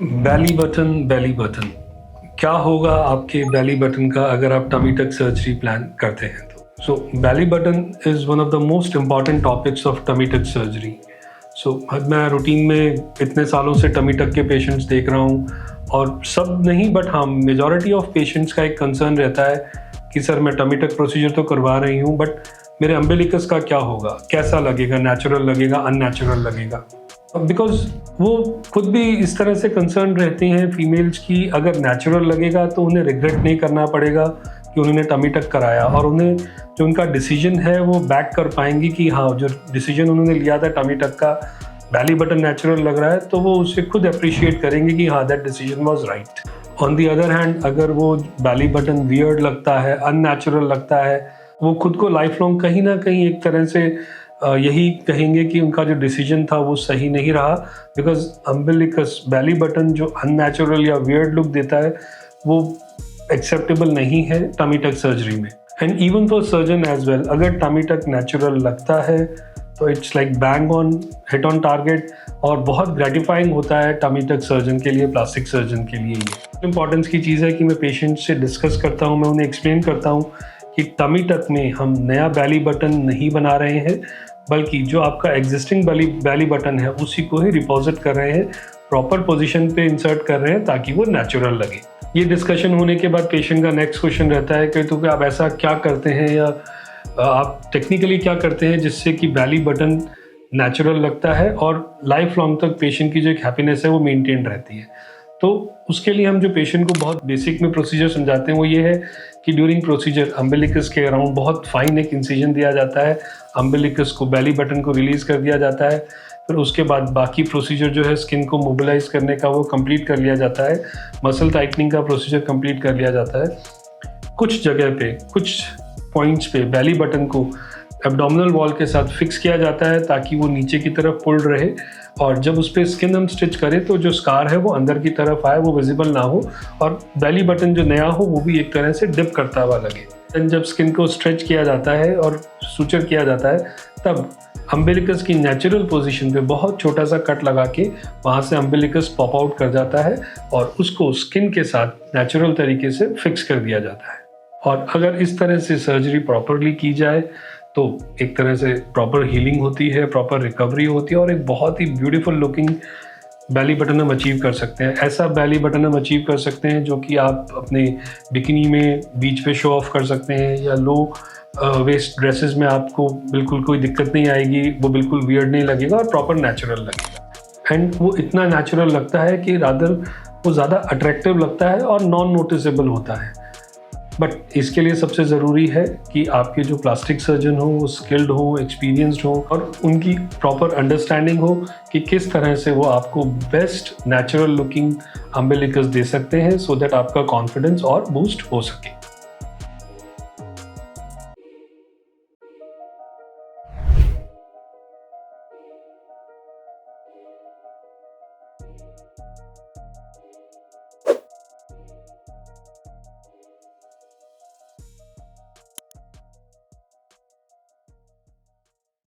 Belly button क्या होगा आपके बेली बटन का अगर आप टमी टक सर्जरी प्लान करते हैं तो। So belly button is one of the most important topics of tummy tuck surgery. So मैं रूटीन में इतने सालों से टमी टक के पेशेंट्स देख रहा हूँ और सब नहीं बट हाँ मेजॉरिटी ऑफ पेशेंट्स का एक कंसर्न रहता है कि सर मैं टमी टक प्रोसीजर तो करवा रही हूँ बट मेरे अम्बिलिकस का क्या होगा, कैसा लगेगा, नेचुरल लगेगा, अननेचुरल लगेगा। बिकॉज वो खुद भी इस तरह से कंसर्न रहती हैं फीमेल्स की अगर नेचुरल लगेगा तो उन्हें रिग्रेट नहीं करना पड़ेगा कि उन्होंने टमी टक कराया और उन्हें जो उनका डिसीजन है वो बैक कर पाएंगी कि हाँ जो डिसीजन उन्होंने लिया था टमी टक का बेली बटन नेचुरल लग रहा है तो वो उसे खुद अप्रिशिएट करेंगे कि हाँ that decision was right. On the other hand अगर वो बेली बटन वियर्ड लगता है, अननेचुरल लगता है, वो खुद को लाइफ लॉन्ग कहीं ना कहीं एक तरह से यही कहेंगे कि उनका जो डिसीजन था वो सही नहीं रहा बिकॉज अम्बिलिकस बेली बटन जो अननेचुरल या वियर्ड लुक देता है वो एक्सेप्टेबल नहीं है टमी टक सर्जरी में। And even for surgeon as well अगर टमी टक नेचुरल लगता है तो it's like bang on hit on target और बहुत ग्रेटिफाइंग होता है टमी टक सर्जन के लिए, प्लास्टिक सर्जन के लिए। ये इंपॉर्टेंस की चीज़ है कि मैं पेशेंट से डिस्कस करता हूँ, मैं उन्हें एक्सप्लेन करता हूँ कि टमी टक में हम नया बेली बटन नहीं बना रहे हैं बल्कि जो आपका एग्जिस्टिंग बेली बटन है उसी को ही रिपोजिट कर रहे हैं, प्रॉपर पोजीशन पे इंसर्ट कर रहे हैं ताकि वो नेचुरल लगे। ये डिस्कशन होने के बाद पेशेंट का नेक्स्ट क्वेश्चन रहता है कि तो क्या आप ऐसा क्या करते हैं या आप टेक्निकली क्या करते हैं जिससे कि बेली बटन नेचुरल लगता है और लाइफ लॉन्ग तक पेशेंट की जो एक हैप्पीनेस है वो मेंटेन रहती है। तो उसके लिए हम जो पेशेंट को बहुत बेसिक में प्रोसीजर समझाते हैं वो ये है कि ड्यूरिंग प्रोसीजर अम्बिलिकस के अराउंड बहुत फाइन एक इंसिजन दिया जाता है, अम्बिलिकस को बेली बटन को रिलीज कर दिया जाता है, फिर उसके बाद बाकी प्रोसीजर जो है स्किन को मोबिलाइज करने का वो कंप्लीट कर लिया जाता है, मसल टाइटनिंग का प्रोसीजर कंप्लीट कर लिया जाता है। कुछ जगह पे कुछ पॉइंट्स पे बेली बटन को एब्डोमिनल वॉल के साथ फिक्स किया जाता है ताकि वो नीचे की तरफ पुल्ड रहे और जब उस पर स्किन हम स्टिच करें तो जो स्कार है वो अंदर की तरफ आए, वो विजिबल ना हो और बेली बटन जो नया हो वो भी एक तरह से डिप करता हुआ लगे। देन जब स्किन को स्ट्रेच किया जाता है और सुचर किया जाता है तब अम्बिलिकस की नेचुरल पोजीशन पे बहुत छोटा सा कट लगा के वहाँ से अम्बिलिकस पॉप आउट कर जाता है और उसको स्किन के साथ नेचुरल तरीके से फिक्स कर दिया जाता है। और अगर इस तरह से सर्जरी प्रॉपरली की जाए तो एक तरह से प्रॉपर हीलिंग होती है, प्रॉपर रिकवरी होती है और एक बहुत ही ब्यूटीफुल लुकिंग बेली बटन हम अचीव कर सकते हैं। ऐसा बेली बटन हम अचीव कर सकते हैं जो कि आप अपने बिकिनी में बीच पे शो ऑफ कर सकते हैं या लो वेस्ट ड्रेसेस में आपको बिल्कुल कोई दिक्कत नहीं आएगी, वो बिल्कुल वियर्ड नहीं लगेगा और प्रॉपर नेचुरल लगेगा। एंड वो इतना नेचुरल लगता है कि रादर वो ज़्यादा अट्रैक्टिव लगता है और नॉन नोटिसेबल होता है। बट इसके लिए सबसे ज़रूरी है कि आपके जो प्लास्टिक सर्जन हो वो स्किल्ड हो, एक्सपीरियंस्ड हो और उनकी प्रॉपर अंडरस्टैंडिंग हो कि किस तरह से वो आपको बेस्ट नेचुरल लुकिंग अम्बिलिकस दे सकते हैं सो दैट आपका कॉन्फिडेंस और बूस्ट हो सके।